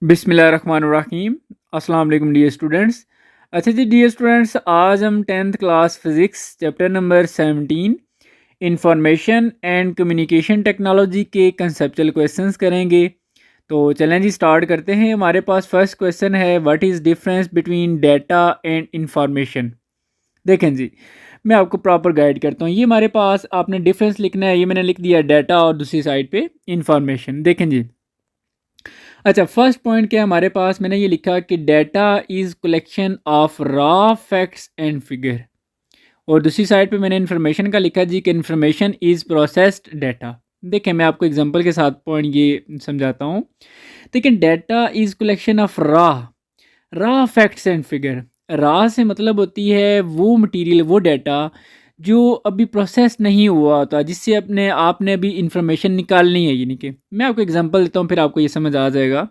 बिस्मिल्लाहिर्रहमानिर्रहीम। अस्सलाम वालेकुम डियर स्टूडेंट्स। अच्छा जी डियर स्टूडेंट्स, आज हम 10th class physics chapter number 17 information and communication technology के कंसेप्चुअल क्वेश्चंस करेंगे। तो चलें जी स्टार्ट करते हैं। हमारे पास फर्स्ट क्वेश्चन है, what is difference between data and information. देखें जी, मैं आपको प्रॉपर गाइड करता हूँ। ये हमारे पास आपने डिफरेंस लिखना है, ये मैंने लिख दिया डाटा और दूसरी साइड पे इंफॉर्मेशन। देखें जी, अच्छा फर्स्ट पॉइंट क्या है हमारे पास, मैंने ये लिखा कि data is collection of raw facts and figure, और दूसरी साइड पे मैंने इन्फॉर्मेशन का लिखा जी कि इन्फॉर्मेशन इज़ प्रोसेस्ड डाटा। देखें मैं आपको एग्जांपल के साथ पॉइंट ये समझाता हूँ। देखिए data is collection of raw facts and figure. Raw से मतलब होती है वो मटेरियल, वो डाटा जो अभी प्रोसेस नहीं हुआ होता, जिससे अपने आपने अभी इंफॉर्मेशन निकालनी है। यानी कि मैं आपको एग्जांपल देता हूँ, फिर आपको ये समझ आ जाएगा।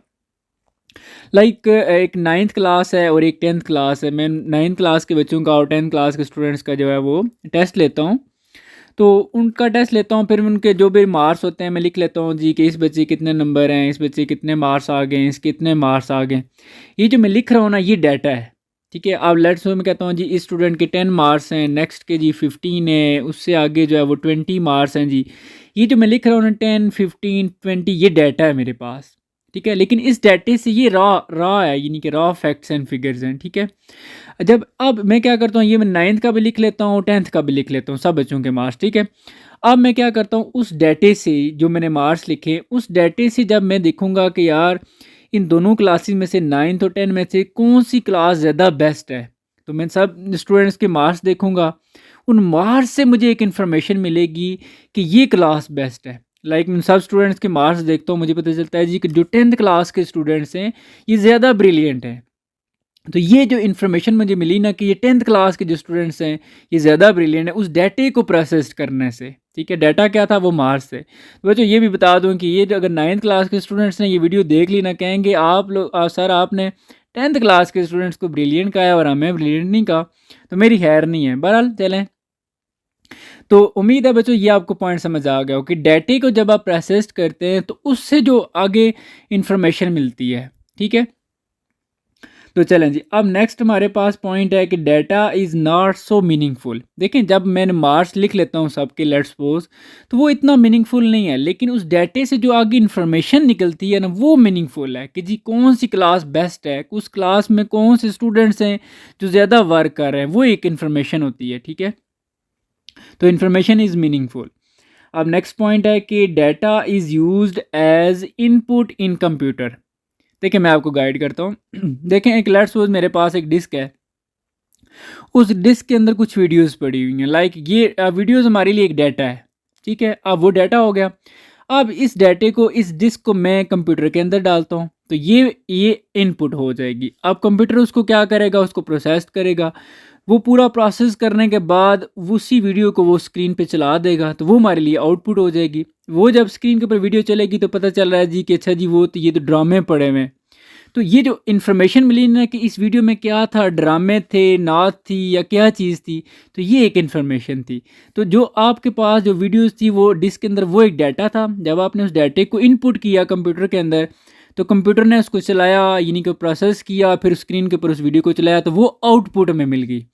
लाइक एक 9th क्लास है और एक 10th क्लास है। मैं 9th क्लास के बच्चों का और 10th क्लास के स्टूडेंट्स का जो है वो टेस्ट लेता हूँ। तो उनका टेस्ट लेता हूँ, फिर उनके जो भी मार्क्स होते हैं मैं लिख लेता हूँ जी कि इस बच्चे कितने नंबर हैं, इस बच्चे कितने मार्क्स आ गए, इसके कितने मार्क्स आ गए। ये जो मैं लिख रहा हूँ ना, ये डाटा है। ठीक है, अब लेट्स से मैं कहता हूँ जी इस स्टूडेंट के 10 मार्क्स हैं, नेक्स्ट के जी 15 है, उससे आगे जो है वो 20 मार्क्स हैं जी। ये जो मैं लिख रहा हूँ ना 10 15 20, ये डाटा है मेरे पास। ठीक है, लेकिन इस डाटे से ये रॉ रॉ है, यानी कि रॉ फैक्ट्स एंड फिगर्स हैं। ठीक है, जब अब मैं क्या करता हूँ, ये मैं 9th का भी लिख लेता हूँ, 10th का भी लिख लेता हूँ, सब बच्चों के मार्क्स। ठीक है, अब मैं क्या करता हूँ, उस डाटे से जो मैंने मार्क्स लिखे, उस डाटे से जब मैं देखूंगा कि यार इन दोनों क्लासेस में से 9th और 10 में से कौन सी क्लास ज़्यादा बेस्ट है, तो मैं सब स्टूडेंट्स के मार्क्स देखूंगा। उन मार्क्स से मुझे एक इन्फॉर्मेशन मिलेगी कि ये क्लास बेस्ट है। लाइक मैं सब स्टूडेंट्स के मार्क्स देखता हूँ, मुझे पता चलता है जी कि जो 10th क्लास के स्टूडेंट्स हैं ये ज़्यादा ब्रिलियंट हैं। तो ये जो इन्फॉर्मेशन मुझे मिली ना कि ये 10th क्लास के जो स्टूडेंट्स हैं ये ज़्यादा ब्रिलियंट है, उस डाटे को प्रोसेस करने से। ठीक है, डाटा क्या था, वो मार्क्स से। तो बच्चों ये भी बता दूं कि ये जो अगर 9th क्लास के स्टूडेंट्स ने ये वीडियो देख ली ना, कहेंगे आप लोग सर आपने 10th क्लास के स्टूडेंट्स को ब्रिलियंट कहा है और हमें ब्रिलियंट नहीं कहा, तो मेरी खैर नहीं है। बहरहाल चलें, तो उम्मीद है बच्चों ये आपको पॉइंट समझ आ गया हो कि डाटे को जब आप प्रोसेस करते हैं तो उससे जो आगे इंफॉर्मेशन मिलती है। ठीक है, तो चलें जी, अब नेक्स्ट हमारे पास पॉइंट है कि data is not so meaningful. देखें जब मैंने मार्क्स लिख लेता हूँ सबके, लेट्स सपोज, तो वो इतना मीनिंगफुल नहीं है, लेकिन उस डाटे से जो आगे इन्फॉर्मेशन निकलती है ना, वो मीनिंगफुल है कि जी कौन सी क्लास बेस्ट है, उस क्लास में कौन से स्टूडेंट्स हैं जो ज़्यादा वर्क कर रहे हैं, वो एक इन्फॉर्मेशन होती है। ठीक है, तो इन्फॉर्मेशन इज़ मीनिंगफुल। अब नेक्स्ट पॉइंट है कि data is used as input in computer. देखिए मैं आपको गाइड करता हूँ। देखें एक लेट्स सपोज मेरे पास एक डिस्क है, उस डिस्क के अंदर कुछ वीडियोस पड़ी हुई हैं। लाइक ये वीडियोस हमारे लिए एक डाटा है। ठीक है, अब वो डाटा हो गया। अब इस डाटे को, इस डिस्क को मैं कंप्यूटर के अंदर डालता हूँ, तो ये इनपुट हो जाएगी। अब कंप्यूटर उसको क्या करेगा, उसको प्रोसेस करेगा। वो पूरा प्रोसेस करने के बाद उसी वीडियो को वो स्क्रीन पे चला देगा, तो वो हमारे लिए आउटपुट हो जाएगी। वो जब स्क्रीन के ऊपर वीडियो चलेगी तो पता चल रहा है जी कि अच्छा जी वो तो ये तो ड्रामे पड़े हुए हैं। तो ये जो इन्फॉर्मेशन मिली ना कि इस वीडियो में क्या था, ड्रामे थे, नाच थी या क्या चीज़ थी, तो ये एक इन्फॉर्मेशन थी। तो जो आपके पास जो वीडियोस थी वो डिस्क के अंदर, वो एक डाटा था। जब आपने उस डाटे को इनपुट किया कंप्यूटर के अंदर, तो कंप्यूटर ने उसको चलाया, यानी कि प्रोसेस किया, फिर स्क्रीन के ऊपर उस वीडियो को चलाया, तो वो आउटपुट हमें मिल गई,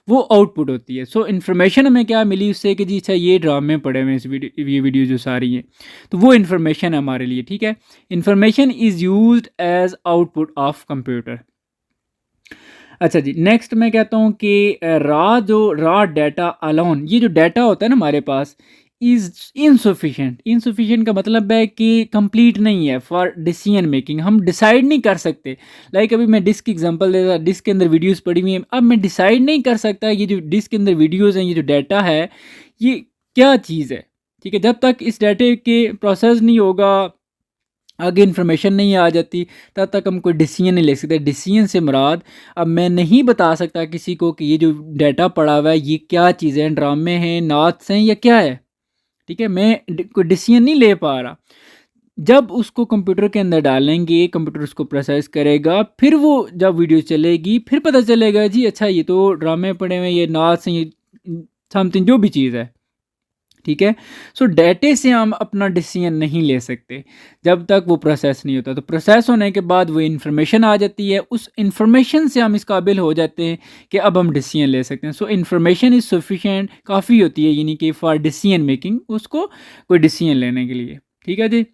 वो आउटपुट होती है। सो इन्फॉर्मेशन हमें क्या मिली उससे कि जी अच्छा ये ड्रामे पड़े हुए हैं, इस वीडियो, ये वीडियो जो सारी हैं, तो वो इन्फॉर्मेशन है हमारे लिए। ठीक है, information is used as output of computer. अच्छा जी, नेक्स्ट मैं कहता हूँ कि रॉ डाटा अलोन, ये जो डाटा होता है ना हमारे पास, इज़ इनसफिशेंट। इनसफिशेंट का मतलब है कि कंप्लीट नहीं है फॉर डिसीजन मेकिंग। हम डिसाइड नहीं कर सकते। लाइक अभी मैं डिस्क की एग्जांपल देता, डिस्क के अंदर वीडियोस पड़ी हुई हैं, अब मैं डिसाइड नहीं कर सकता ये जो डिस्क के अंदर वीडियोस हैं, ये जो डाटा है, ये क्या चीज़ है। ठीक है, जब तक इस डाटे के प्रोसेस नहीं होगा, आगे इन्फॉर्मेशन नहीं आ जाती, तब तक हम कोई डिसीजन नहीं ले सकते। डिसीजन से मुराद, अब मैं नहीं बता सकता किसी को कि ये जो डाटा पड़ा हुआ है ये क्या चीज़ है, ड्रामे हैं, नाच हैं या क्या है। ठीक है, मैं कोई डिसीजन नहीं ले पा रहा। जब उसको कंप्यूटर के अंदर डालेंगे, कंप्यूटर उसको प्रोसेस करेगा, फिर वो जब वीडियो चलेगी फिर पता चलेगा जी अच्छा ये तो ड्रामे पड़े हुए हैं, ये नाच हैं, ये समथिंग जो भी चीज़ है। ठीक है। सो डेटे से हम अपना डिसीजन नहीं ले सकते जब तक वो प्रोसेस नहीं होता। तो प्रोसेस होने के बाद वो इन्फॉर्मेशन आ जाती है, उस इन्फॉर्मेशन से हम इस काबिल हो जाते हैं कि अब हम डिसीजन ले सकते हैं। सो इन्फॉर्मेशन इज़ सफिशिएंट, काफ़ी होती है यानी कि फॉर डिसीजन मेकिंग, उसको कोई डिसीजन लेने के लिए। ठीक है जी।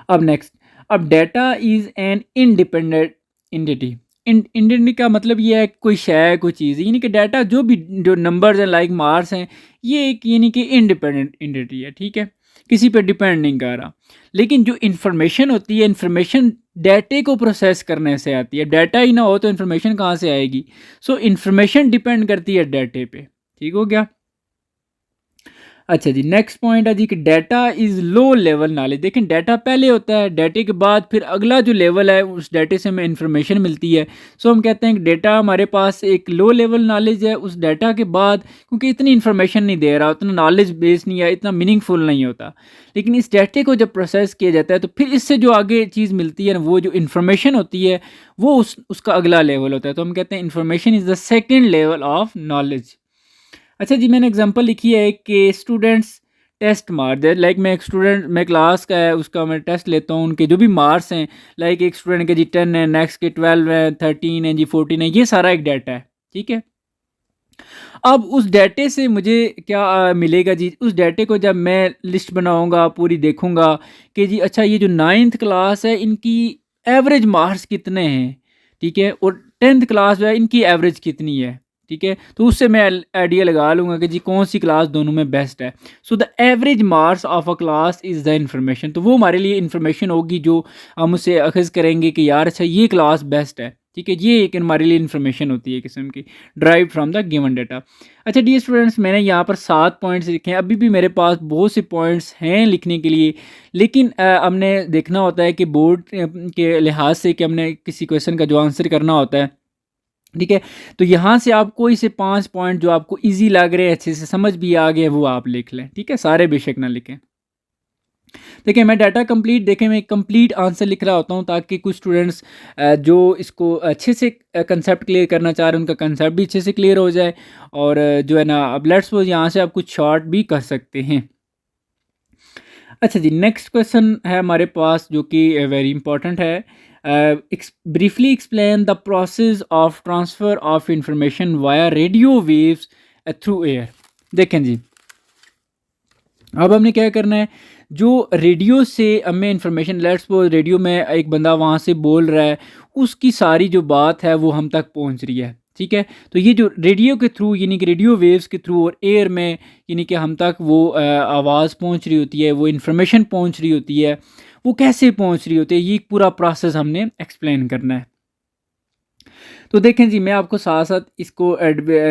अब नेक्स्ट, अब data is an independent entity. Independent का मतलब ये है कि कोई शय है, कोई चीज़ है, यानी कि डाटा जो भी जो नंबर्स हैं लाइक मार्क्स हैं, ये एक यानी कि इंडिपेंडेंट एंटिटी है। ठीक है, किसी पे डिपेंड नहीं कर रहा। लेकिन जो इन्फॉर्मेशन होती है, इन्फॉर्मेशन डाटे को प्रोसेस करने से आती है। डाटा ही ना हो तो इन्फॉर्मेशन कहाँ से आएगी। सो इन्फॉर्मेशन डिपेंड करती है डाटे पे। ठीक हो गया। अच्छा जी, नेक्स्ट पॉइंट है जी कि data is low level knowledge. देखें, डाटा पहले होता है, डाटे के बाद फिर अगला जो लेवल है उस डाटे से हमें इन्फॉर्मेशन मिलती है। सो हम कहते हैं कि डाटा हमारे पास एक लो लेवल नॉलेज है उस डाटा के बाद, क्योंकि इतनी इन्फॉर्मेशन नहीं दे रहा, उतना नॉलेज बेस नहीं है, इतना मीनिंगफुल नहीं होता। लेकिन इस डाटे को जब प्रोसेस किया जाता है तो फिर इससे जो आगे चीज़ मिलती है ना, वो जो इन्फॉर्मेशन होती है वो उसका अगला लेवल होता है। तो हम कहते हैं information is the second level of knowledge. अच्छा जी, मैंने एग्जांपल लिखी है कि स्टूडेंट्स टेस्ट मार्क दे, लाइक मैं एक स्टूडेंट, मैं क्लास का है उसका मैं टेस्ट लेता हूँ, उनके जो भी मार्क्स हैं, लाइक एक स्टूडेंट के जी 10 है, नेक्स्ट के 12 है, 13 है जी, 14 है, ये सारा एक डाटा है। ठीक है। अब उस डाटे से मुझे क्या मिलेगा जी, उस डाटे को जब मैं लिस्ट बनाऊंगा, पूरी देखूंगा कि जी अच्छा ये जो 9th क्लास है इनकी एवरेज मार्क्स कितने हैं, ठीक है, और 10th क्लास जो है इनकी एवरेज कितनी है, ठीक है, तो उससे मैं आइडिया लगा लूँगा कि जी कौन सी क्लास दोनों में बेस्ट है। So the average marks of a class is the information. तो वो हमारे लिए इंफॉर्मेशन होगी जो हम उससे अखज़ करेंगे कि यार अच्छा ये क्लास बेस्ट है। ठीक है, ये एक हमारे लिए इन्फॉर्मेशन होती है किस्म की, drive from the given data. अच्छा डियर स्टूडेंट्स, मैंने यहाँ पर 7 पॉइंट्स लिखे हैं। अभी भी मेरे पास बहुत से पॉइंट्स हैं लिखने के लिए, लेकिन हमने देखना होता है कि बोर्ड के लिहाज से कि हमने किसी क्वेश्चन का जो आंसर करना होता है। ठीक है, तो यहाँ से आप कोई से 5 पॉइंट जो आपको ईजी लग रहे हैं, अच्छे से समझ भी आ गए, वो आप लिख लें। ठीक है, सारे बेशक ना लिखें। देखिए मैं डाटा कंप्लीट, देखें मैं कंप्लीट आंसर लिख रहा होता हूँ ताकि कुछ स्टूडेंट्स जो इसको अच्छे से कंसेप्ट क्लियर करना चाह रहे हैं उनका कंसेप्ट भी अच्छे से क्लियर हो जाए। और जो है ना, अब लेट्स सपोज यहाँ से आप कुछ शॉर्ट भी कर सकते हैं। अच्छा जी, नेक्स्ट क्वेश्चन है हमारे पास जो कि वेरी इंपॉर्टेंट है। Briefly explain the process of transfer of information via radio waves through air. देखें जी, अब हमने क्या करना है, जो रेडियो से हमें इंफॉर्मेशन, लेट्स सपोज रेडियो में एक बंदा वहाँ से बोल रहा है, उसकी सारी जो बात है वो हम तक पहुँच रही है। ठीक है, तो ये जो रेडियो के थ्रू यानी कि रेडियो वेव्स के थ्रू और एयर में यानी कि हम तक वो आवाज़ पहुँच रही होती है, वो इन्फॉर्मेशन पहुँच रही होती है, वो कैसे पहुँच रही होती है, ये पूरा प्रोसेस हमने एक्सप्लेन करना है। तो देखें जी, मैं आपको साथ साथ इसको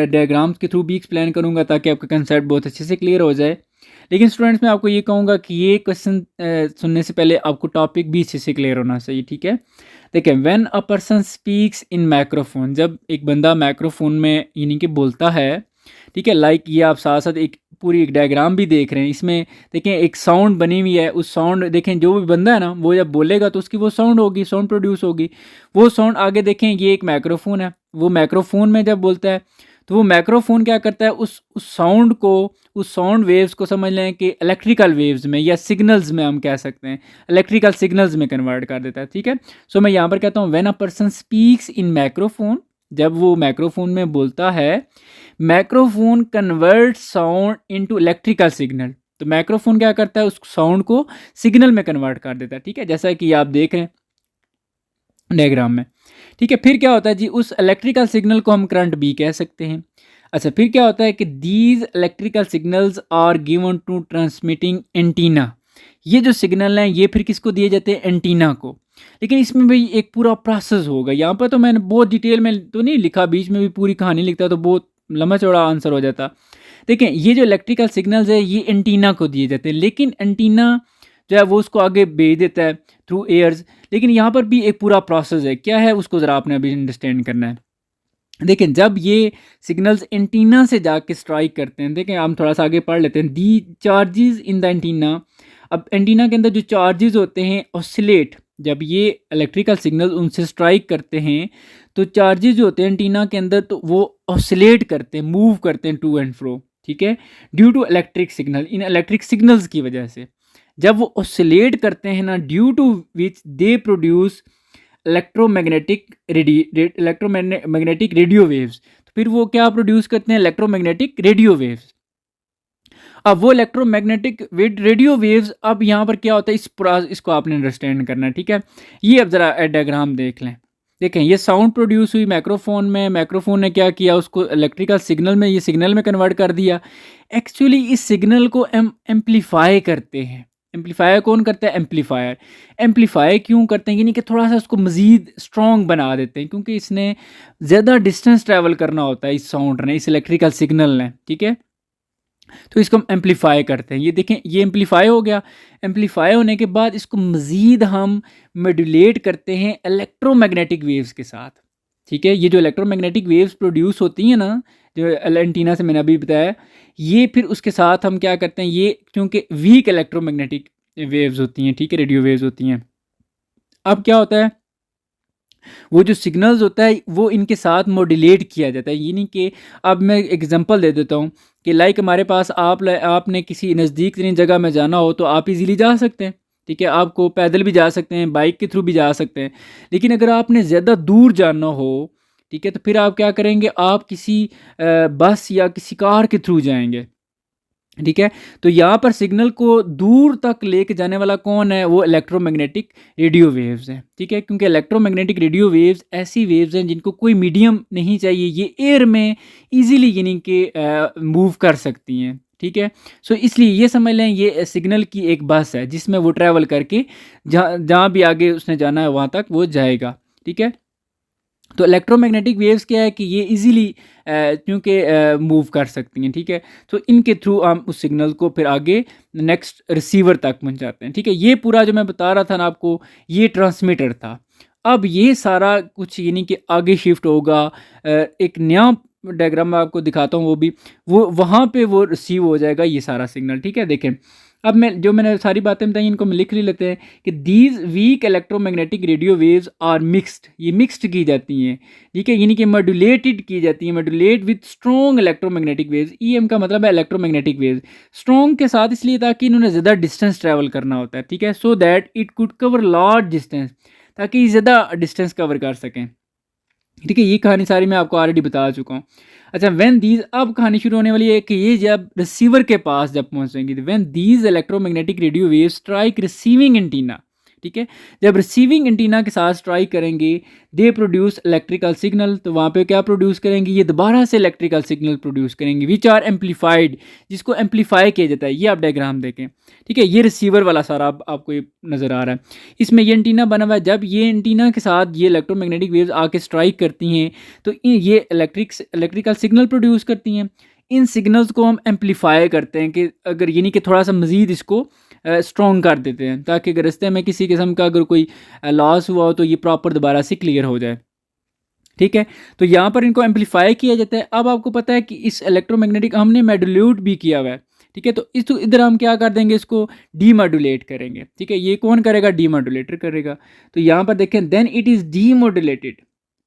डायग्राम्स के थ्रू भी एक्सप्लेन करूँगा ताकि आपका कंसेप्ट बहुत अच्छे से क्लियर हो जाए। लेकिन स्टूडेंट्स मैं आपको ये कहूँगा कि ये क्वेश्चन सुनने से पहले आपको टॉपिक भी अच्छे से क्लियर होना चाहिए। ठीक है, देखिए when a person speaks in microphone, जब एक बंदा माइक्रोफोन में यानी कि बोलता है, ठीक है, लाइक ये आप साथ साथ एक पूरी एक डायग्राम भी देख रहे हैं, इसमें देखें एक साउंड बनी हुई है, उस साउंड देखें जो भी बंदा है ना वो जब बोलेगा तो उसकी वो साउंड होगी, साउंड प्रोड्यूस होगी, वो साउंड आगे देखें ये एक माइक्रोफोन है, वो माइक्रोफोन में जब बोलता है तो वो माइक्रोफोन क्या करता है, उस साउंड को, उस साउंड वेव्स को समझ लें कि इलेक्ट्रिकल वेव्स में या सिग्नल्स में हम कह सकते हैं, इलेक्ट्रिकल सिग्नल्स में कन्वर्ट कर देता है। ठीक है, सो मैं यहाँ पर कहता हूँ when a person speaks in microphone, जब वो माइक्रोफोन में बोलता है, microphone convert sound into electrical signal. तो माइक्रोफोन क्या करता है, उस साउंड को सिग्नल में कन्वर्ट कर देता है। ठीक है, जैसा कि आप देख रहे हैं डायग्राम में। ठीक है, फिर क्या होता है जी, उस इलेक्ट्रिकल सिग्नल को हम करंट भी कह सकते हैं। अच्छा, फिर क्या होता है कि these electrical signals are given to transmitting antenna. ये जो सिग्नल हैं ये फिर किसको दिए जाते हैं, एंटीना को। लेकिन इसमें भी एक पूरा प्रोसेस होगा, यहाँ पर तो मैंने बहुत डिटेल में तो नहीं लिखा, बीच में भी पूरी कहानी लिखता तो बहुत लंबा चौड़ा आंसर हो जाता। देखें ये जो इलेक्ट्रिकल सिग्नल्स है ये एंटीना को दिए जाते हैं, लेकिन एंटीना जो है वो उसको आगे भेज देता है थ्रू एयर्स। लेकिन यहाँ पर भी एक पूरा प्रोसेस है, क्या है उसको ज़रा आपने अभी अंडरस्टैंड करना है। देखें जब ये सिग्नल्स एंटीना से जाके स्ट्राइक करते हैं, देखें हम थोड़ा सा आगे पढ़ लेते हैं, दी चार्जेस इन द एंटीना। अब एंटीना के अंदर जो चार्जेस होते हैं ऑसिलेट, जब ये इलेक्ट्रिकल सिग्नल उनसे स्ट्राइक करते हैं तो चार्जेस जो होते हैं एंटीना के अंदर तो वो ऑसिलेट करते हैं, मूव करते हैं टू एंड फ्रो। ठीक है, ड्यू टू इलेक्ट्रिक सिग्नल, इन इलेक्ट्रिक सिग्नल्स की वजह से जब वो ऑसिलेट करते हैं ना, due to which they produce electromagnetic radio waves, तो फिर वो क्या प्रोड्यूस करते हैं, इलेक्ट्रोमैग्नेटिक रेडियो वेव्स। अब वो इलेक्ट्रोमैग्नेटिक रेडियो वेव्स, अब यहाँ पर क्या होता है, इसको आपने अंडरस्टैंड करना है, ठीक है। ये अब ज़रा डायग्राम देख लें। देखें, ये साउंड प्रोड्यूस हुई माइक्रोफोन में, माइक्रोफोन ने क्या किया, उसको इलेक्ट्रिकल सिग्नल में, ये सिग्नल में कन्वर्ट कर दिया। एक्चुअली इस सिग्नल को एम्पलीफाई करते हैं। एम्पलीफायर कौन करता है, एम्पलीफायर। एम्पलीफाई क्यों करते हैं, यानी कि थोड़ा सा उसको मज़ीद स्ट्रॉन्ग बना देते हैं, क्योंकि इसने ज़्यादा डिस्टेंस ट्रैवल करना होता है इस साउंड ने, इस इलेक्ट्रिकल सिग्नल ने, ठीक है। तो इसको हम एम्पलीफाई करते हैं। ये देखें, ये एम्पलीफाई हो गया। एम्पलीफाई होने के बाद इसको मज़ीद हम मॉड्यूलेट करते हैं इलेक्ट्रोमैग्नेटिक वेव्स के साथ, ठीक है। ये जो इलेक्ट्रोमैग्नेटिक वेव्स प्रोड्यूस होती हैं ना, जो एंटीना से मैंने अभी बताया, ये फिर उसके साथ हम क्या करते हैं, ये क्योंकि वीक इलेक्ट्रोमैग्नेटिक वेव्स होती हैं, ठीक है, रेडियो वेव्स होती हैं। अब क्या होता है, वो जो सिग्नल्स होता है वो इनके साथ मॉड्यूलेट किया जाता है, यानी कि अब मैं एग्जांपल दे देता हूँ कि लाइक हमारे पास आपने किसी नज़दीक तरीन जगह में जाना हो तो आप इजीली जा सकते हैं, ठीक है। आपको पैदल भी जा सकते हैं, बाइक के थ्रू भी जा सकते हैं। लेकिन अगर आपने ज़्यादा दूर जाना हो, ठीक है, तो फिर आप क्या करेंगे, आप किसी बस या किसी कार के थ्रू जाएंगे, ठीक है। तो यहाँ पर सिग्नल को दूर तक लेके जाने वाला कौन है, वो इलेक्ट्रोमैग्नेटिक रेडियो वेव्स हैं, ठीक है। क्योंकि इलेक्ट्रोमैग्नेटिक रेडियो वेव्स ऐसी वेव्स हैं जिनको कोई मीडियम नहीं चाहिए, ये एयर में इजीली यानी कि मूव कर सकती हैं, ठीक है। सो इसलिए ये समझ लें, ये सिग्नल की एक बस है जिसमें वो ट्रैवल करके जहाँ जहाँ भी आगे उसने जाना है वहाँ तक वो जाएगा, ठीक है। तो इलेक्ट्रोमैग्नेटिक वेव्स क्या है कि ये इजीली क्योंकि मूव कर सकती हैं, ठीक है। तो इनके थ्रू हम उस सिग्नल को फिर आगे नेक्स्ट रिसीवर तक पहुंचाते हैं, ठीक है। ये पूरा जो मैं बता रहा था ना आपको, ये ट्रांसमीटर था। अब ये सारा कुछ यानी कि आगे शिफ्ट होगा, एक नया डायग्राम मैं आपको दिखाता हूँ, वो भी वो वहाँ पे वो रिसीव हो जाएगा ये सारा सिग्नल, ठीक है। देखें, अब मैंने सारी बातें बताई, इनको हम लिख लेते हैं कि these weak electromagnetic radio waves are mixed, ये मिक्स्ड की जाती हैं, ठीक है, यानी कि मॉड्यूलेटेड की जाती हैं, modulate with strong electromagnetic waves. EM का मतलब है इलेक्ट्रोमैग्नेटिक वेव्स, स्ट्रॉन्ग के साथ इसलिए ताकि इन्होंने ज़्यादा डिस्टेंस ट्रैवल करना होता है, ठीक है, so that it could cover large distance, ताकि ज़्यादा डिस्टेंस कवर कर सकें, ठीक है। ये कहानी सारी मैं आपको ऑलरेडी बता चुका हूँ। अच्छा, व्हेन दीज, अब कहानी शुरू होने वाली है कि ये जब रिसीवर के पास जब पहुँचेंगी, तो when these electromagnetic radio waves strike receiving antenna, ठीक है, जब रिसीविंग एंटीना के साथ स्ट्राइक करेंगे, दे प्रोड्यूस इलेक्ट्रिकल सिग्नल, तो वहाँ पे क्या प्रोड्यूस करेंगे, ये दोबारा से इलेक्ट्रिकल सिग्नल प्रोड्यूस करेंगे, विच आर एम्पलीफाइड, जिसको एम्पलीफाई किया जाता है। ये आप डायग्राम देखें, ठीक है, ये रिसीवर वाला सारा आपको ये नज़र आ रहा है। इसमें ये एंटीना बना हुआ है, जब ये एंटीना के साथ ये इलेक्ट्रोमैग्नेटिक वेव्स आके स्ट्राइक करती हैं तो ये इलेक्ट्रिकल सिग्नल प्रोड्यूस करती हैं। इन सिग्नल्स को हम एम्पलीफाई करते हैं, कि अगर यानी कि थोड़ा सा मज़ीद इसको स्ट्रॉन्ग कर देते हैं, ताकि अगर रास्ते में किसी किस्म का अगर कोई लॉस हुआ हो तो ये प्रॉपर दोबारा से क्लियर हो जाए, ठीक है। तो यहाँ पर इनको एम्पलीफाई किया जाता है। अब आपको पता है कि इस इलेक्ट्रोमैग्नेटिक हमने मॉड्यूलेट भी किया हुआ है, ठीक है। तो इधर हम क्या कर देंगे, इसको डीमॉड्यूलेट करेंगे, ठीक है। ये कौन करेगा, डीमॉड्यूलेटर करेगा। तो यहाँ पर देखें, देन इट इज़ डीमॉड्यूलेटेड,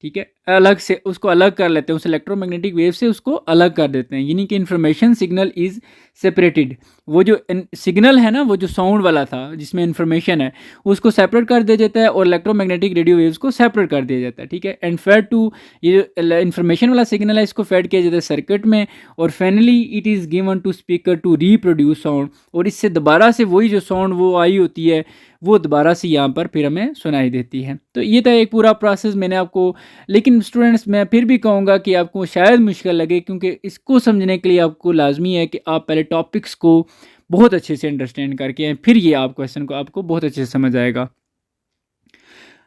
ठीक है, अलग से उसको अलग कर लेते हैं, उस इलेक्ट्रोमैग्नेटिक वेव से उसको अलग कर देते हैं, यानी कि इन्फॉर्मेशन सिग्नल इज़ सेपरेटेड। वो जो सिग्नल है ना, वो जो साउंड वाला था जिसमें इन्फॉर्मेशन है, उसको सेपरेट कर दिया जाता है, और इलेक्ट्रोमैग्नेटिक रेडियो वेव्स को सेपरेट कर दिया जाता है, ठीक है। एंड फेड टू, ये जो इन्फॉर्मेशन वाला सिग्नल है इसको फेड किया जाता है सर्किट में, और finally it is given to speaker to reproduce sound, और इससे दोबारा से वही जो साउंड वो आई होती है वो दोबारा से यहाँ पर फिर हमें सुनाई देती है। तो ये था एक पूरा प्रोसेस मैंने आपको, लेकिन स्टूडेंट्स मैं फिर भी कहूँगा कि आपको शायद मुश्किल लगे, क्योंकि इसको समझने के लिए आपको लाजमी है कि आप पहले टॉपिक्स को बहुत अच्छे से अंडरस्टैंड करके आए, फिर ये आप क्वेश्चन को आपको बहुत अच्छे से समझ आएगा।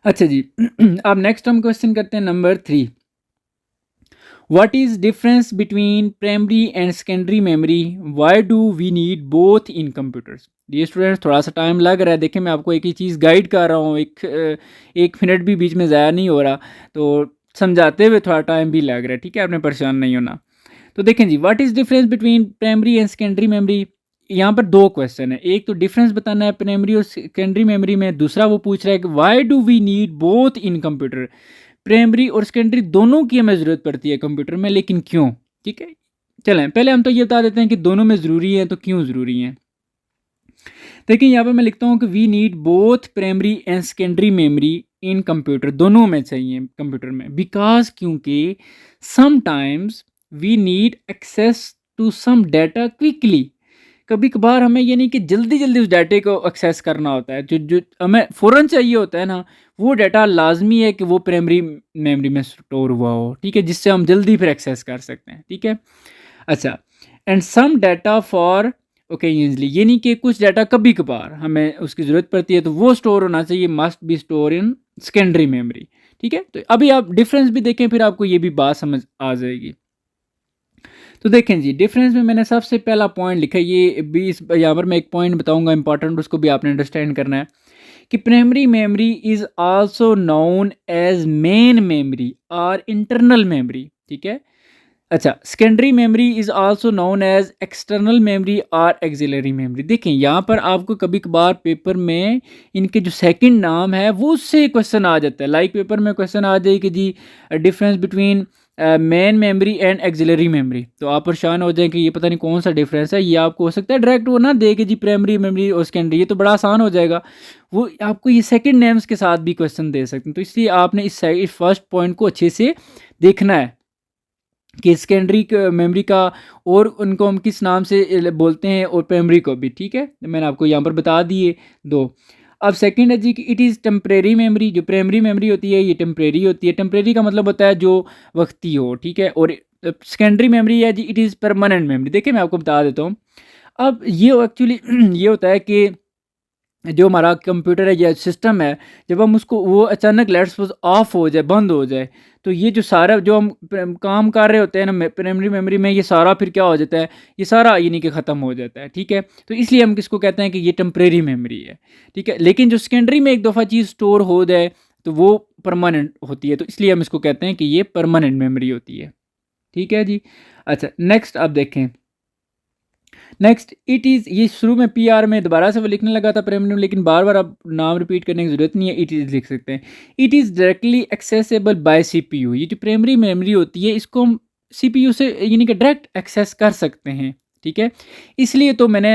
अच्छा जी, अब नेक्स्ट हम क्वेश्चन करते हैं number 3। What is difference between primary and secondary memory? Why do we need both in computers? ये स्टूडेंट्स थोड़ा सा टाइम लग रहा है, देखिए मैं आपको एक ही चीज़ गाइड कर रहा हूँ, एक मिनट भी बीच में ज़ाया नहीं हो रहा, तो समझाते हुए थोड़ा टाइम भी लग रहा है, ठीक है, आपने परेशान नहीं होना। तो देखें जी, what is difference between primary and secondary memory. यहाँ पर दो क्वेश्चन है, एक तो डिफरेंस बताना है प्राइमरी और सेकेंडरी मेमोरी में, दूसरा वो पूछ रहा है कि why do we need both in computer. Primary और सेकेंडरी दोनों की हमें ज़रूरत पड़ती है कंप्यूटर में, लेकिन क्यों, ठीक है। चलें पहले हम तो ये बता देते हैं कि दोनों में ज़रूरी है, तो क्यों ज़रूरी हैं। देखिए यहाँ पर मैं लिखता हूँ कि we need both primary and secondary memory in computer, दोनों में चाहिए कंप्यूटर में, बिकॉज क्योंकि sometimes we need access to some data quickly. कभी कभार हमें ये नहीं कि जल्दी जल्दी उस डाटे को एक्सेस करना होता है, जो जो हमें फ़ौरन चाहिए होता है ना, वो डाटा लाजमी है कि वो प्राइमरी मेमोरी में स्टोर हुआ हो, ठीक है, जिससे हम जल्दी फिर एक्सेस कर सकते हैं, ठीक है। अच्छा, and some data for occasionally, ये नहीं कि कुछ डाटा कभी कभार हमें उसकी ज़रूरत पड़ती है तो वो स्टोर होना चाहिए, must be store in secondary memory, ठीक है। तो अभी आप डिफरेंस भी देखें, फिर आपको ये भी बात समझ आ जाएगी। तो देखें जी, डिफरेंस में मैंने सबसे पहला पॉइंट लिखा है, ये भी इस यहाँ पर मैं एक पॉइंट बताऊंगा इंपॉर्टेंट, उसको भी आपने अंडरस्टैंड करना है कि primary memory is also known as main memory और इंटरनल मेमोरी, ठीक है। अच्छा, secondary memory is also known as external memory और एक्सिलरी मेमोरी। देखें यहाँ पर आपको कभी कभार पेपर में इनके जो सेकंड नाम है वो उससे क्वेश्चन आ जाता है, लाइक पेपर में क्वेश्चन आ जाए कि जी difference between main memory and auxiliary memory, तो आप परेशान हो जाए कि ये पता नहीं कौन सा डिफरेंस है। ये आपको हो सकता है डायरेक्ट वो ना दे कि जी प्राइमरी मेमोरी और सेकेंडरी, ये तो बड़ा आसान हो जाएगा, वो आपको ये सेकंड नेम्स के साथ भी क्वेश्चन दे सकते हैं। तो इसलिए आपने इस फर्स्ट पॉइंट को अच्छे से देखना है कि सेकेंडरी मेमोरी का और उनको हम किस नाम से बोलते हैं, और प्राइमरी को भी, ठीक है, मैंने आपको यहाँ पर बता दिए दो। अब सेकंड है जी कि इट इज़ टेम्परेरी मेमोरी, जो प्राइमरी मेमोरी होती है ये टेम्परेरी होती है। टेम्परेरी का मतलब होता है जो वक्ती हो, ठीक है। और सेकेंडरी मेमोरी है जी इट इज़ परमानेंट मेमोरी। देखिए मैं आपको बता देता हूँ, अब ये एक्चुअली ये होता है कि जो हमारा कंप्यूटर है या सिस्टम है, जब हम उसको वो अचानक लेट्स सपोज ऑफ हो जाए, बंद हो जाए, तो ये जो सारा जो हम काम कर रहे होते हैं ना प्राइमरी मेमोरी में, ये सारा फिर क्या हो जाता है, ये सारा यानी कि ख़त्म हो जाता है, ठीक है। तो इसलिए हम किसको कहते हैं कि ये टेम्परेरी मेमोरी है, ठीक है। लेकिन जो सेकेंडरी में एक दफ़ा चीज़ स्टोर हो जाए तो वो परमानेंट होती है, तो इसलिए हम इसको कहते हैं कि ये परमानेंट मेमोरी होती है, ठीक है जी। अच्छा, नेक्स्ट आप देखें, नेक्स्ट इट इज़, ये शुरू में पी आर में दोबारा से वो लिखने लगा था प्राइमरी में, लेकिन बार बार आप नाम रिपीट करने की ज़रूरत नहीं है, इट इज़ लिख सकते हैं। It is directly accessible bye CPU, ये जो प्राइमरी मेमोरी होती है इसको हम सीपीयू से यानी कि डायरेक्ट एक्सेस कर सकते हैं, ठीक है। इसलिए तो मैंने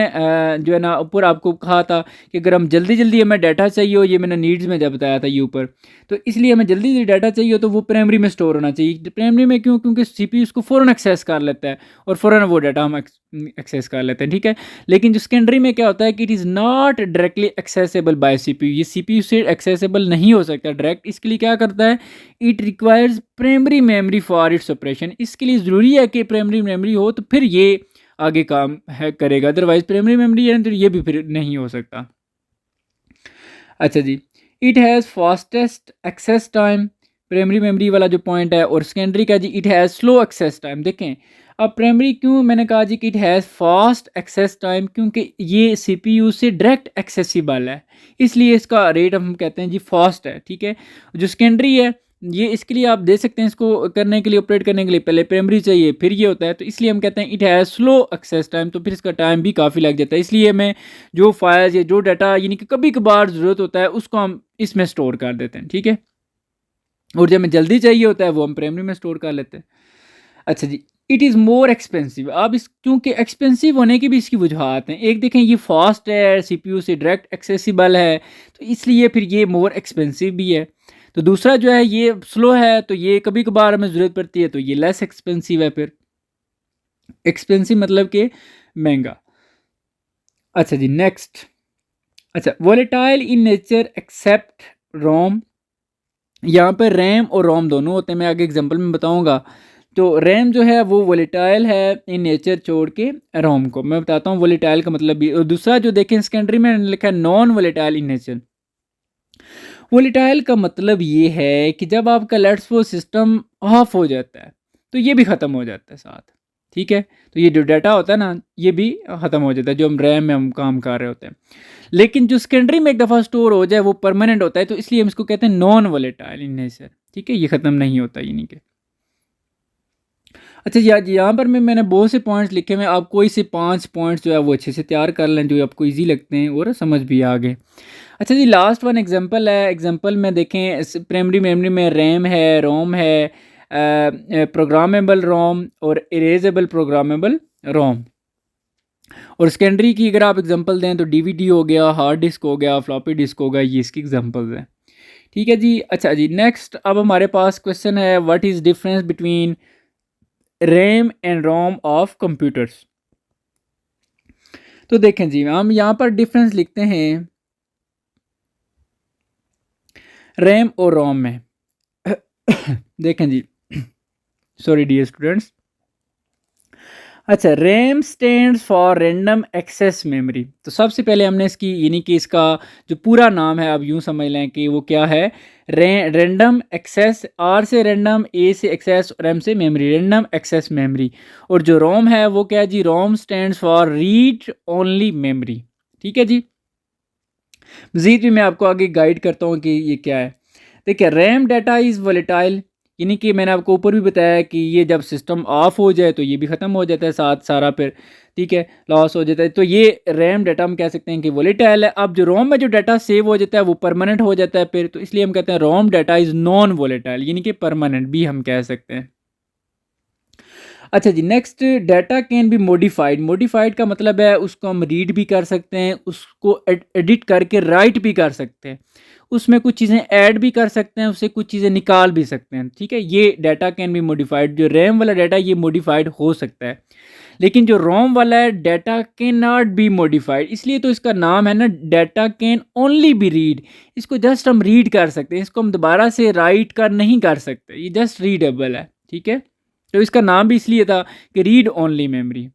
जो है ना ऊपर आपको कहा था कि अगर हम जल्दी जल्दी हमें डाटा चाहिए हो, ये मैंने नीड्स में जब बताया था ये ऊपर, तो इसलिए हमें जल्दी जल्दी डाटा चाहिए हो तो वो प्राइमरी में स्टोर होना चाहिए। प्राइमरी में क्यों? क्योंकि सीपीयू उसको फ़ौरन एक्सेस कर लेता है और फ़ौरन वो डाटा हम एक्सेस कर लेते हैं, ठीक है। लेकिन जो सेकेंडरी में क्या होता है कि it is not directly accessible bye CPU, ये सीपीयू से एक्सेसिबल नहीं हो सकता डायरेक्ट। इसके लिए क्या करता है, it requires primary memory for its operation, इसके लिए ज़रूरी है कि प्राइमरी मेमोरी हो तो फिर ये आगे काम है करेगा, अदरवाइज प्राइमरी मेमोरी है तो ये भी फिर नहीं हो सकता। अच्छा जी, it has fastest access time, primary memory वाला जो पॉइंट है, और सेकेंडरी का जी it has slow access time. देखें अब प्राइमरी क्यों मैंने कहा जी कि it has fast access time, क्योंकि ये सीपीयू से डायरेक्ट एक्सेसिबल है, इसलिए इसका रेट हम कहते हैं जी फास्ट है, ठीक है। जो सेकेंडरी है ये इसके लिए आप दे सकते हैं, इसको करने के लिए ऑपरेट करने के लिए पहले प्राइमरी चाहिए फिर ये होता है, तो इसलिए हम कहते हैं it has slow access time, तो फिर इसका टाइम भी काफ़ी लग जाता है। इसलिए हमें जो फाइल्स या जो डाटा यानी कि कभी कभार ज़रूरत होता है उसको हम इसमें स्टोर कर देते हैं, ठीक है। और जब हमें जल्दी चाहिए होता है वो हम प्राइमरी में स्टोर कर लेते हैं। अच्छा जी, इट इज़ मोर एक्सपेंसिव, अब इस क्योंकि एक्सपेंसिव होने की भी इसकी वजूहत हैं। एक देखें ये फास्ट है, सीपीयू से डायरेक्ट एक्सेसिबल है, तो इसलिए फिर ये मोर एक्सपेंसिव भी है। तो दूसरा जो है ये स्लो है, तो ये कभी कभार हमें ज़रूरत पड़ती है तो ये लेस एक्सपेंसिव है। फिर एक्सपेंसिव मतलब कि महंगा। अच्छा जी, नेक्स्ट, अच्छा वोलेटाइल इन नेचर एक्सेप्ट रोम, यहाँ पर रैम और रोम दोनों होते हैं, मैं आगे एग्जांपल में बताऊंगा। तो रैम जो है वो वोलेटाइल है इन नेचर छोड़ के रोम को मैं बताता हूँ वोलेटाइल का मतलब भी। और दूसरा जो देखें सेकेंडरी में लिखा है non volatile in nature. Volatile का मतलब ये है कि जब आपका लेट्स सपोज सिस्टम ऑफ हो जाता है तो ये भी ख़त्म हो जाता है साथ, ठीक है। तो ये जो डाटा होता है ना ये भी ख़त्म हो जाता है जो हम रैम में हम काम कर रहे होते हैं। लेकिन जो सेकेंडरी में एक दफ़ा स्टोर हो जाए वो परमानेंट होता है, तो इसलिए हम इसको कहते हैं नॉन वोलेटाइल इन नेचर, ठीक है। ये ख़त्म नहीं होता यानी कि। अच्छा यहाँ पर मैंने बहुत से पॉइंट्स लिखे हुए, आप कोई से 5 पॉइंट्स जो है वो अच्छे से तैयार कर लें जो आपको इजी लगते हैं और समझ भी आ गए। अच्छा जी, लास्ट वन एग्जांपल है। एग्जांपल में देखें प्राइमरी मेमोरी में रैम है, रोम है, प्रोग्रामेबल रोम और इरेजेबल प्रोग्रामेबल रोम। और सेकेंडरी की अगर आप एग्जांपल दें तो डीवीडी हो गया, हार्ड डिस्क हो गया, फ्लॉपी डिस्क हो गया, ये इसकी एग्जांपल्स हैं। ठीक है जी। अच्छा जी, नेक्स्ट अब हमारे पास क्वेश्चन है, what is difference between RAM and ROM of computers. तो देखें जी, हम यहाँ पर डिफरेंस लिखते हैं रैम और रोम में। देखें जी, सॉरी डियर स्टूडेंट्स। अच्छा, RAM stands for random access memory. तो सबसे पहले हमने इसकी यानी कि इसका जो पूरा नाम है आप यूँ समझ लें कि वो क्या है, रैंडम एक्सेस, आर से रैंडम, ए से एक्सेस और एम से मेमोरी, रैंडम एक्सेस मेमोरी। और जो रोम है वो क्या है जी, ROM stands for read only memory. ठीक है जी। मज़ीद भी मैं आपको आगे गाइड करता हूँ कि ये क्या है। देखिए, रैम डाटा इज़ वोलेटाइल, यानी कि मैंने आपको ऊपर भी बताया कि ये जब सिस्टम ऑफ हो जाए तो ये भी ख़त्म हो जाता है साथ सारा, फिर ठीक है लॉस हो जाता है। तो ये रैम डाटा हम कह सकते हैं कि वोलेटाइल है। अब जो रोम में जो डाटा सेव हो जाता है वो परमानेंट हो जाता है फिर, तो इसलिए हम कहते हैं ROM data is non volatile, यानी कि परमानेंट भी हम कह सकते हैं। अच्छा जी, next, data can be modified. Modified का मतलब है उसको हम रीड भी कर सकते हैं, उसको एडिट करके राइट भी कर सकते हैं, उसमें कुछ चीज़ें ऐड भी कर सकते हैं, उससे कुछ चीज़ें निकाल भी सकते हैं। ठीक है, ये डाटा कैन बी मॉडिफाइड। जो रैम वाला डाटा ये मॉडिफाइड हो सकता है, लेकिन जो रोम वाला है data can not be modified, इसलिए तो इसका नाम है ना data can only be read. इसको जस्ट हम रीड कर सकते हैं, इसको हम दोबारा से राइट कर नहीं कर सकते, ये जस्ट रीडेबल है। ठीक है, तो इसका नाम भी इसलिए था कि रीड ओनली मेमोरी।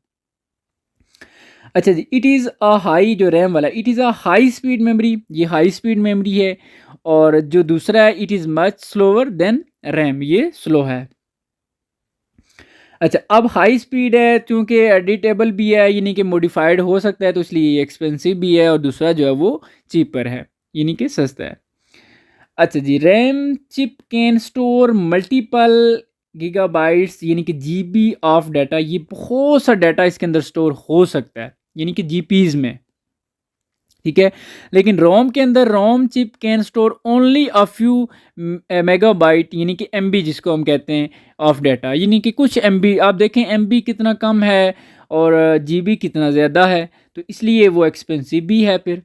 अच्छा जी, इट इज़ अ हाई, जो रैम वाला it is a high speed memory, ये हाई स्पीड मेमोरी है। और जो दूसरा है it is much slower then RAM, ये स्लो है। अच्छा, अब हाई स्पीड है चूँकि एडिटेबल भी है, यानी कि मॉडिफाइड हो सकता है, तो इसलिए ये एक्सपेंसिव भी है। और दूसरा जो है वो चीपर है, यानी कि सस्ता है। अच्छा जी, RAM chip can store multiple gigabytes, यानी कि जीबी ऑफ डाटा, ये बहुत सा डाटा इसके अंदर स्टोर हो सकता है, यानी कि जीपीज में। ठीक है, लेकिन रोम के अंदर ROM chip can store only a few megabyte, यानी कि एमबी जिसको हम कहते हैं ऑफ डाटा, यानी कि कुछ एमबी। आप देखें एमबी कितना कम है और जीबी कितना ज़्यादा है, तो इसलिए वो एक्सपेंसिव भी है फिर।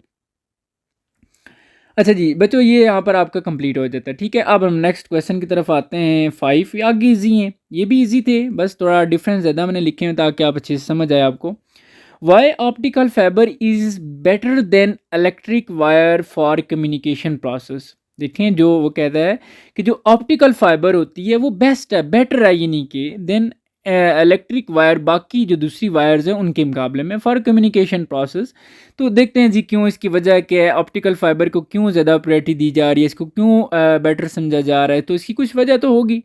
अच्छा जी बच्चों, ये यहाँ पर आपका कंप्लीट हो जाता है। ठीक है, अब हम नेक्स्ट क्वेश्चन की तरफ आते हैं। 5 आगे इजी हैं, ये भी इजी थे, बस थोड़ा डिफरेंस ज़्यादा मैंने लिखे हैं ताकि आप अच्छे से समझ आए आपको। Why optical fibre is better than electric wire for communication process. देखें, जो वो कहता है कि जो ऑप्टिकल फाइबर होती है वो बेस्ट है, बेटर है, यानी कि देन इलेक्ट्रिक वायर, बाकी जो दूसरी वायर्स हैं उनके मुकाबले में, फॉर कम्युनिकेशन प्रोसेस। तो देखते हैं जी क्यों, इसकी वजह क्या है, ऑप्टिकल फाइबर को क्यों ज़्यादा प्रायोरिटी दी जा रही है, इसको क्यों बेटर समझा जा रहा है, तो इसकी कुछ वजह तो होगी।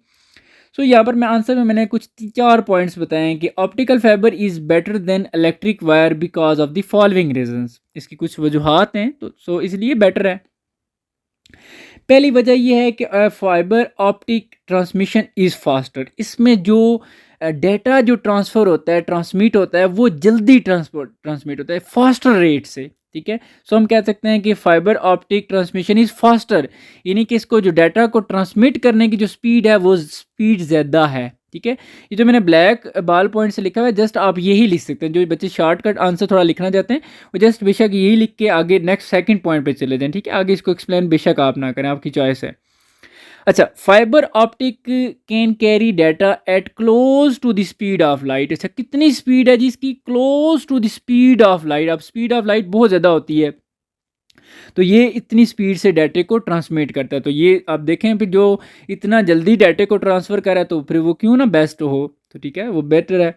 सो यहाँ पर मैं आंसर में मैंने कुछ 4 पॉइंट्स बताए हैं कि optical fibre is better than electric wire because of the following reasons. इसकी कुछ वजूहात हैं, तो सो इसलिए बेटर है। पहली वजह यह है कि fibre optic transmission is faster. इसमें जो डेटा जो ट्रांसफ़र होता है, ट्रांसमिट होता है, वो जल्दी ट्रांसमिट होता है, फास्टर रेट से। ठीक है, सो हम कह सकते हैं कि fibre optic transmission is faster, यानी कि इसको जो डाटा को ट्रांसमिट करने की जो स्पीड है वो स्पीड ज़्यादा है। ठीक है, ये जो मैंने ब्लैक बाल पॉइंट से लिखा हुआ है, जस्ट आप यही लिख सकते हैं। जो बच्चे शॉर्टकट आंसर थोड़ा लिखना चाहते हैं वो जस्ट बेशक यही लिख के आगे नेक्स्ट सेकंड पॉइंट पे चले जाएं। ठीक है, आगे इसको एक्सप्लेन बेशक आप ना करें, आपकी चॉइस है। अच्छा, fibre optic can carry data at close to the speed of light. अच्छा, कितनी स्पीड है जी इसकी, close to the speed of light. अब स्पीड ऑफ लाइट बहुत ज़्यादा होती है, तो ये इतनी स्पीड से डाटे को ट्रांसमिट करता है। तो ये आप देखें फिर जो इतना जल्दी डाटे को ट्रांसफ़र करा, तो फिर वो क्यों ना बेस्ट हो, तो ठीक है वो बेटर है।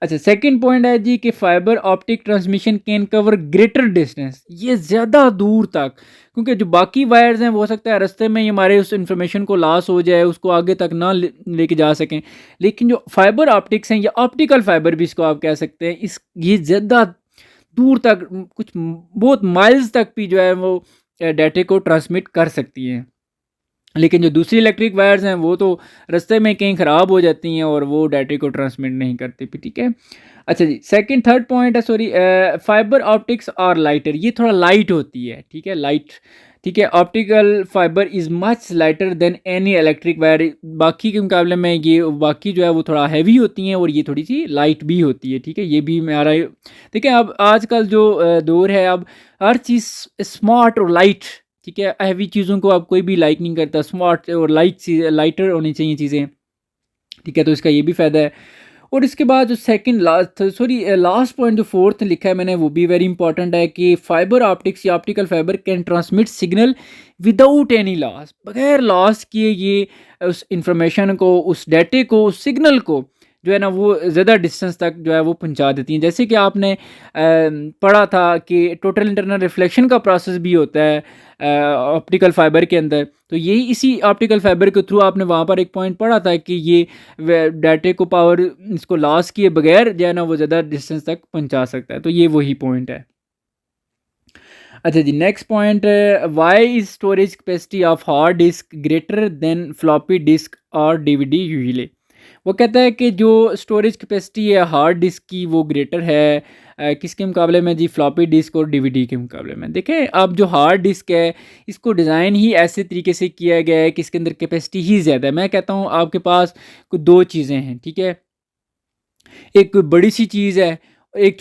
अच्छा, सेकंड पॉइंट है जी कि fibre optic transmission can cover greater distance, ये ज़्यादा दूर तक, क्योंकि जो बाकी वायर्स हैं वो हो सकता है रास्ते में ही हमारे उस इन्फॉर्मेशन को लॉस हो जाए, उसको आगे तक ना लेके जा सकें। लेकिन जो फाइबर ऑप्टिक्स हैं या ऑप्टिकल फाइबर भी इसको आप कह सकते हैं, इस ये ज़्यादा दूर तक, कुछ बहुत माइल्स तक भी जो है वो डाटे को ट्रांसमिट कर सकती हैं। लेकिन जो दूसरी इलेक्ट्रिक वायर्स हैं वो तो रास्ते में कहीं ख़राब हो जाती हैं और वो डाटे को ट्रांसमिट नहीं करती भी। ठीक है, अच्छा जी, सेकंड थर्ड पॉइंट है, सॉरी, फाइबर ऑप्टिक्स और लाइटर, ये थोड़ा लाइट होती है। ठीक है, लाइट, ठीक है। Optical fibre is much lighter than any electric wire, बाकी के मुकाबले में ये बाकी जो है वो थोड़ा हैवी होती हैं और ये थोड़ी सी लाइट भी होती है, ठीक है। ये भी हमारा, ठीक है। अब आजकल जो दौर है, अब हर चीज़ स्मार्ट और लाइट, ठीक है। हैवी चीज़ों को अब कोई भी लाइक नहीं करता, स्मार्ट और लाइट चीज़, लाइटर होनी चाहिए चीज़ें, ठीक है। तो इसका ये भी फ़ायदा है। और इसके बाद जो second last, sorry last point जो फोर्थ लिखा है मैंने, वो भी वेरी इंपॉर्टेंट है कि फाइबर ऑप्टिक्स या optical fibre can transmit signal without any loss, बगैर लॉस किए ये उस इंफॉर्मेशन को, उस डाटे को, उस सिग्नल को जो है ना वो ज़्यादा डिस्टेंस तक जो है वो पहुंचा देती हैं। जैसे कि आपने पढ़ा था कि टोटल इंटरनल रिफ्लेक्शन का प्रोसेस भी होता है ऑप्टिकल फाइबर के अंदर, तो यही इसी ऑप्टिकल फाइबर के थ्रू आपने वहाँ पर एक पॉइंट पढ़ा था कि ये डाटे को पावर इसको लॉस किए बगैर जो है ना वो ज़्यादा डिस्टेंस तक पहुँचा सकता है। तो ये वही पॉइंट है। अच्छा जी, next point, why is storage capacity of hard disk greater than floppy disk और डीवीडी यूजुअली। वो कहता है कि जो स्टोरेज कैपेसिटी है हार्ड डिस्क की वो ग्रेटर है किसके मुकाबले में जी, फ्लॉपी डिस्क और डीवीडी के मुकाबले में। देखें, अब जो हार्ड डिस्क है इसको डिज़ाइन ही ऐसे तरीके से किया गया है कि इसके अंदर कैपेसिटी ही ज़्यादा है। मैं कहता हूँ आपके पास कुछ दो चीज़ें हैं, ठीक है। एक कोई बड़ी सी चीज़ है, एक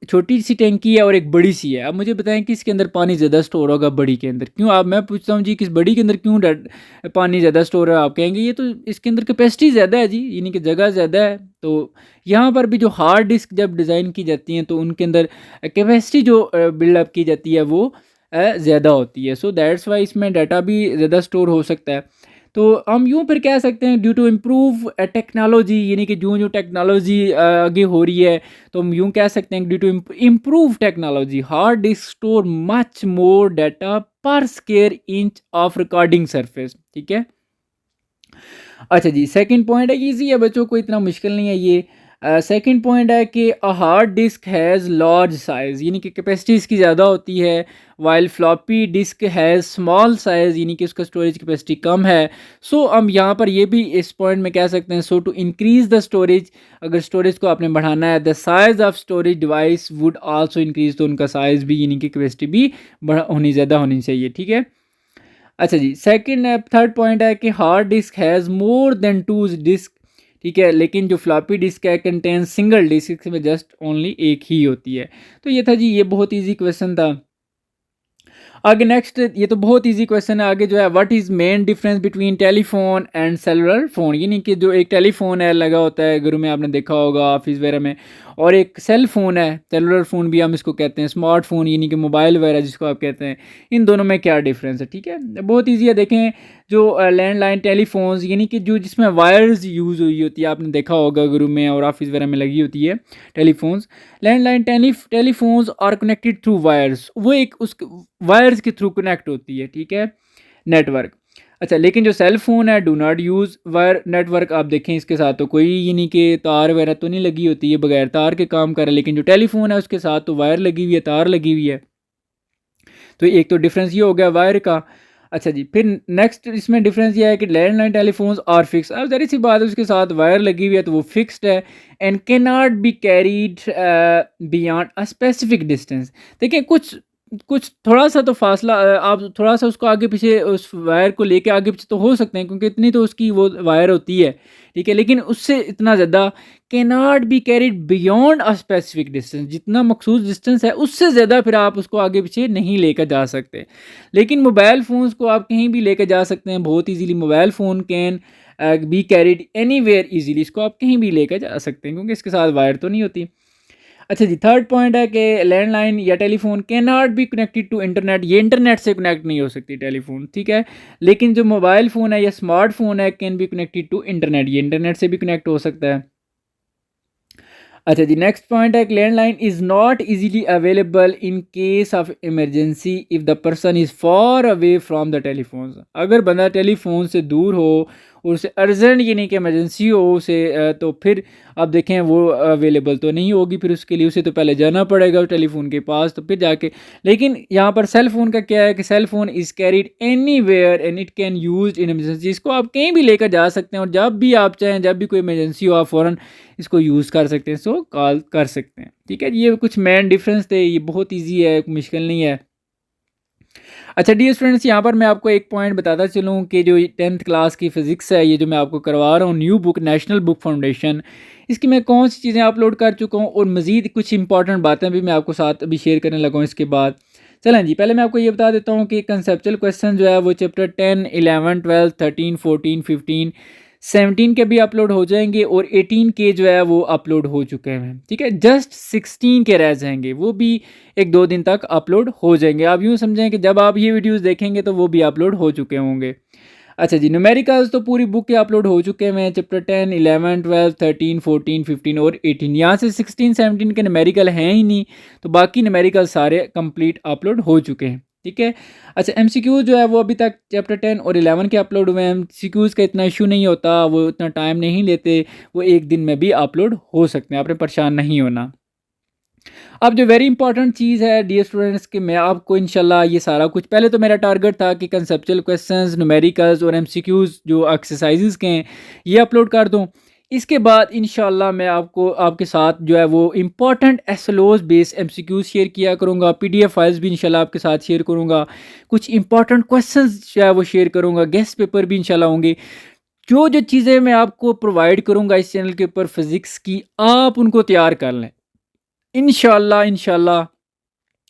छोटी सी टैंकी है और एक बड़ी सी है। अब मुझे बताएं कि इसके अंदर पानी ज़्यादा स्टोर होगा बड़ी के अंदर, क्यों? आप, मैं पूछता हूँ जी, किस बड़ी के अंदर क्यों पानी ज़्यादा स्टोर है? आप कहेंगे ये तो इसके अंदर कैपेसिटी ज़्यादा है जी, यानी कि जगह ज़्यादा है। तो यहाँ पर भी जो हार्ड डिस्क जब डिज़ाइन की जाती हैं तो उनके अंदर कैपेसिटी जो बिल्डअप की जाती है वो ज़्यादा होती है। सो दैट्स वाई इसमें डाटा भी ज़्यादा स्टोर हो सकता है। तो हम यूँ फिर कह सकते हैं ड्यू टू इम्प्रूव टेक्नोलॉजी, यानी कि जो जो टेक्नोलॉजी आगे हो रही है, तो हम यूँ कह सकते हैं due to improve technology hard disk store much more data per square inch of recording surface, ठीक है। अच्छा जी, सेकंड पॉइंट है, इजी है बच्चों, को इतना मुश्किल नहीं है ये। सेकंड पॉइंट है कि a hard disk has large size, यानी कि कैपेसिटी इसकी ज़्यादा होती है, while floppy disk has small size, यानी कि उसका स्टोरेज कैपेसिटी कम है। सो हम यहाँ पर ये भी इस पॉइंट में कह सकते हैं, सो टू इंक्रीज़ द स्टोरेज, अगर स्टोरेज को आपने बढ़ाना है, the size of storage device would also increase, तो उनका साइज़ भी यानी कि कैपेसिटी भी ज़्यादा होनी चाहिए, ठीक है। अच्छा जी, सेकंड है, थर्ड पॉइंट है कि hard disk has more than two disk, ठीक है, लेकिन जो फ्लॉपी डिस्क है कंटेन सिंगल डिस्क, इसमें जस्ट ओनली एक ही होती है। तो ये था जी, ये बहुत इजी क्वेश्चन था। आगे नेक्स्ट, ये तो बहुत इजी क्वेश्चन है। आगे जो है, what is main difference between telephone and cellular phone, यानी कि जो एक टेलीफोन है लगा होता है घरों में, आपने देखा होगा ऑफिस वगैरह में, और एक सेल फ़ोन है, सेलुलर फ़ोन भी हम इसको कहते हैं, स्मार्टफोन यानी कि मोबाइल वगैरह जिसको आप कहते हैं, इन दोनों में क्या डिफरेंस है, ठीक है। बहुत ईजी है। देखें, जो लैंडलाइन टेलीफोन्स, यानी कि जो जिसमें वायर्स यूज़ हुई होती है, आपने देखा होगा घरों में और ऑफिस वगैरह में लगी होती है telephones, landline telephones are connected through wires, वो एक उस वायर्स के थ्रू कनेक्ट होती है, ठीक है, नेटवर्क। अच्छा, लेकिन जो सेल फ़ोन है do not use wire network, आप देखें इसके साथ तो कोई यानी कि तार वगैरह तो नहीं लगी होती है, बगैर तार के काम कर रहा है। लेकिन जो टेलीफोन है उसके साथ तो वायर लगी हुई है, तार लगी हुई है। तो एक तो डिफरेंस ये हो गया वायर का। अच्छा जी, फिर नेक्स्ट इसमें डिफरेंस ये है कि लैंडलाइन टेलीफोन्स आर फिक्स, अब ज़री सी बात है, उसके साथ वायर लगी हुई है तो वो फिक्स्ड है, and can not be carried beyond a specific distance. देखिए, कुछ कुछ थोड़ा सा तो फासला, आप थोड़ा सा उसको आगे पीछे उस वायर को लेके आगे पीछे तो हो सकते हैं, क्योंकि इतनी तो उसकी वो वायर होती है, ठीक है। लेकिन उससे इतना ज़्यादा can not be carried beyond a specific distance, जितना मखसूस डिस्टेंस है उससे ज़्यादा फिर आप उसको आगे पीछे नहीं लेकर जा सकते। लेकिन मोबाइल फ़ोन्स को आप कहीं भी लेकर जा सकते हैं बहुत easily. Mobile phone can be carried anywhere easily, इसको आप कहीं भी लेकर जा सकते हैं क्योंकि इसके साथ वायर तो नहीं होती। अच्छा जी, थर्ड पॉइंट है कि लैंडलाइन या telephone can not be connected to internet, ये इंटरनेट से कनेक्ट नहीं हो सकती टेलीफोन, ठीक है। लेकिन जो मोबाइल फ़ोन है या स्मार्टफोन है can be connected to internet, ये इंटरनेट से भी कनेक्ट हो सकता है। अच्छा जी, नेक्स्ट पॉइंट है, landline is not easily available in case of emergency if the person is far away from the telephone, अगर बंदा टेलीफोन से दूर हो और उसे अर्जेंट यानी कि इमरजेंसी हो उसे तो फिर आप देखें वो अवेलेबल तो नहीं होगी, फिर उसके लिए उसे तो पहले जाना पड़ेगा टेलीफोन के पास, तो फिर जाके। लेकिन यहाँ पर सेल फ़ोन का क्या है कि cell phone is carried anywhere and it can use in emergency, इसको आप कहीं भी लेकर जा सकते हैं और जब भी आप चाहें, जब भी कोई इमरजेंसी हो, आप फ़ौरन इसको यूज़ कर सकते हैं, सो कॉल कर सकते हैं, ठीक है। ये कुछ मेन डिफरेंस थे, ये बहुत ईजी है, मुश्किल नहीं है। अच्छा डियर स्टूडेंट्स, यहाँ पर मैं आपको एक पॉइंट बताता चलूँ कि जो 10th क्लास की फ़िज़िक्स है, ये जो मैं आपको करवा रहा हूँ new book national book foundation, इसकी मैं कौन सी चीज़ें अपलोड कर चुका हूँ और मज़ीद कुछ इंपॉर्टेंट बातें भी मैं आपको साथ अभी शेयर करने लगा हूँ इसके बाद। चलें जी, पहले मैं आपको ये बता देता हूँ कि कंसेप्चुअल क्वेश्चन जो है वो चैप्टर 10, 11, 12, 13, 14, 15, 17 के भी अपलोड हो जाएंगे और 18 के जो है वो अपलोड हो चुके हैं। ठीक है, जस्ट 16 के रह जाएंगे, वो भी एक दो दिन तक अपलोड हो जाएंगे। आप यूँ समझें कि जब आप ये वीडियोस देखेंगे तो वो भी अपलोड हो चुके होंगे। अच्छा जी, न्यूमेरिकल्स तो पूरी बुक के अपलोड हो चुके हैं, चैप्टर 10, 11, 12, 13, 14, 15 और 18। यहाँ से 16, 17 के न्यूमेरिकल हैं ही नहीं, तो बाकी न्यूमेरिकल सारे कंप्लीट अपलोड हो चुके हैं। ठीक है। अच्छा, एमसीक्यू जो है वो अभी तक चैप्टर 10 और 11 के अपलोड हुए हैं। एमसीक्यूज़ का इतना इशू नहीं होता, वो इतना टाइम नहीं लेते, वो एक दिन में भी अपलोड हो सकते हैं, आपने परेशान नहीं होना। अब जो वेरी इंपॉर्टेंट चीज़ है डियर स्टूडेंट्स कि मैं आपको इंशाल्लाह ये सारा कुछ, पहले तो मेरा टारगेट था कि कंसेप्चुअल क्वेश्चंस, न्यूमेरिकल्स और एमसीक्यूज़ जो एक्सरसाइजेज के हैं ये अपलोड कर दूं। इसके बाद इंशाल्लाह मैं आपको आपके साथ जो है वो इंपॉर्टेंट एसएलओज बेस्ड एमसीक्यूज शेयर किया करूँगा, पीडीएफ फाइल्स भी इंशाल्लाह आपके साथ शेयर करूँगा, कुछ इंपॉर्टेंट क्वेश्चंस जो है वो शेयर करूँगा, गेस्ट पेपर भी इंशाल्लाह होंगे। जो जो चीज़ें मैं आपको प्रोवाइड करूँगा इस चैनल के ऊपर फिज़िक्स की, आप उनको तैयार कर लें। इंशाल्लाह इंशाल्लाह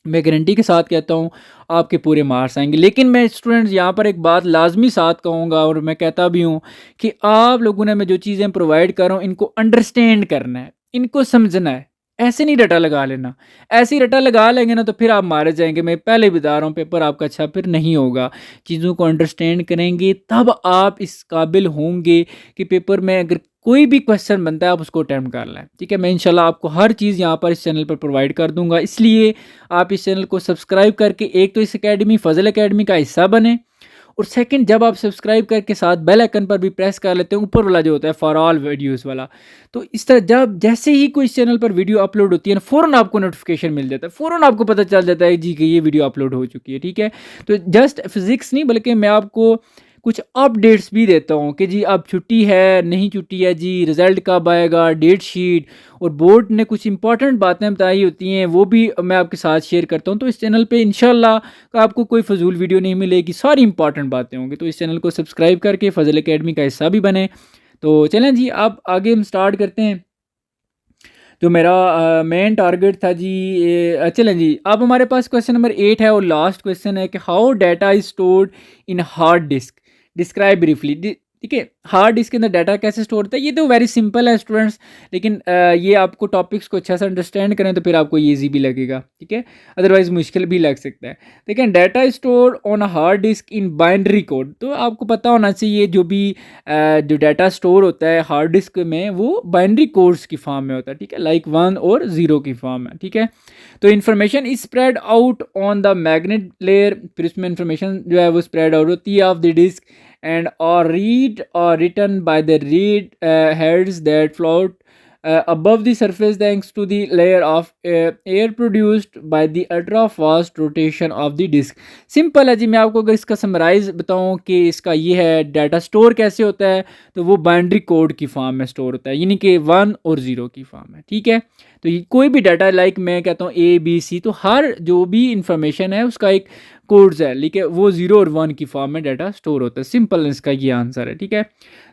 मैं गारंटी के साथ कहता हूँ आपके पूरे मार्क्स आएंगे। लेकिन मैं स्टूडेंट्स यहाँ पर एक बात लाजमी साथ कहूँगा और मैं कहता भी हूँ कि आप लोगों ने मैं जो चीज़ें प्रोवाइड कर रहा हूँ इनको अंडरस्टैंड करना है, इनको समझना है, ऐसे नहीं रटा लगा लेना। ऐसे ही रटा लगा लेंगे ना तो फिर आप मारे जाएंगे। मैं पहले भी बता रहा हूँ, पेपर आपका अच्छा फिर नहीं होगा। चीज़ों को अंडरस्टैंड करेंगे तब आप इस काबिल होंगे कि पेपर में अगर कोई भी क्वेश्चन बनता है आप उसको अटैम्प्ट कर लें। ठीक है, मैं इंशाल्लाह आपको हर चीज़ यहाँ पर इस चैनल पर प्रोवाइड कर दूंगा। इसलिए आप इस चैनल को सब्सक्राइब करके एक तो इस एकेडमी फजल एकेडमी का हिस्सा बने, और सेकंड जब आप सब्सक्राइब करके साथ बेल आइकन पर भी प्रेस कर लेते हैं, ऊपर वाला जो होता है फॉर ऑल वीडियोस वाला, तो इस तरह जब जैसे ही कोई चैनल पर वीडियो अपलोड होती है ना, फ़ौरन आपको नोटिफिकेशन मिल जाता है, फ़ौरन आपको पता चल जाता है जी कि ये वीडियो अपलोड हो चुकी है। ठीक है, तो जस्ट फिजिक्स नहीं बल्कि मैं आपको कुछ अपडेट्स भी देता हूँ कि जी अब छुट्टी है नहीं छुट्टी है, जी रिज़ल्ट कब आएगा, डेट शीट, और बोर्ड ने कुछ इंपॉर्टेंट बातें बताई होती हैं वो भी मैं आपके साथ शेयर करता हूँ। तो इस चैनल पे इंशाल्लाह आपको कोई फजूल वीडियो नहीं मिलेगी, सारी इंपॉर्टेंट बातें होंगी। तो इस चैनल को सब्सक्राइब करके फजल एकेडमी का हिस्सा भी बने। तो चलें जी, अब आगे हम स्टार्ट करते हैं। जो मेरा मेन टारगेट था जी, चलें जी, अब हमारे पास क्वेश्चन नंबर 8 है और लास्ट क्वेश्चन है कि how data is stored in hard disk, describe briefly. ठीक है, हार्ड डिस्क के अंदर डाटा कैसे स्टोर होता है, ये तो वेरी सिंपल है स्टूडेंट्स, लेकिन ये आपको टॉपिक्स को अच्छा से अंडरस्टैंड करें तो फिर आपको ये ईजी भी लगेगा। ठीक है, अदरवाइज मुश्किल भी लग सकता है। देखिए, data is stored on a hard disk in binary code, तो आपको पता होना चाहिए जो भी जो डाटा स्टोर होता है हार्ड डिस्क में वो बाइनरी कोड्स की फॉर्म में होता है। ठीक है, लाइक 1 और 0 की फॉर्म में। ठीक है, तो information is spread out on the magnet layer, फिर उसमें इन्फॉर्मेशन जो है वो स्प्रेड आउट होती है of the disk and or read or written by the read heads that float above the surface thanks to the layer of air produced by the ultra fast rotation of the disk। Simple है जी, मैं आपको अगर इसका summarise बताऊं कि इसका ये है डाटा स्टोर कैसे होता है, तो वो बाइनरी कोड की फॉर्म में स्टोर होता है, यानी कि 1 और 0 की फॉर्म में। ठीक है, तो ये कोई भी डाटा लाइक मैं कहता हूँ ए बी सी, तो हर जो भी इंफॉर्मेशन है उसका एक कोड्स है, लेकिन वो 0 और 1 की फॉर्म में डाटा स्टोर होता है। सिंपल इसका ये आंसर है। ठीक है,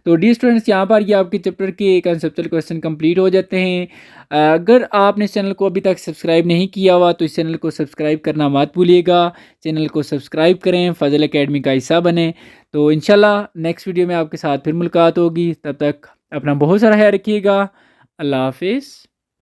तो डी स्टूडेंट्स, यहाँ पर ये आपके चैप्टर के कंसेप्चुअल क्वेश्चन कंप्लीट हो जाते हैं। अगर आपने इस चैनल को अभी तक सब्सक्राइब नहीं किया हुआ तो इस चैनल को सब्सक्राइब करना मत भूलिएगा। चैनल को सब्सक्राइब करें, फजल एकेडमी का हिस्सा बने। तो इंशाल्लाह नेक्स्ट वीडियो में आपके साथ फिर मुलाकात होगी, तब तक अपना बहुत सारा ख्याल रखिएगा। अल्लाह हाफिज़।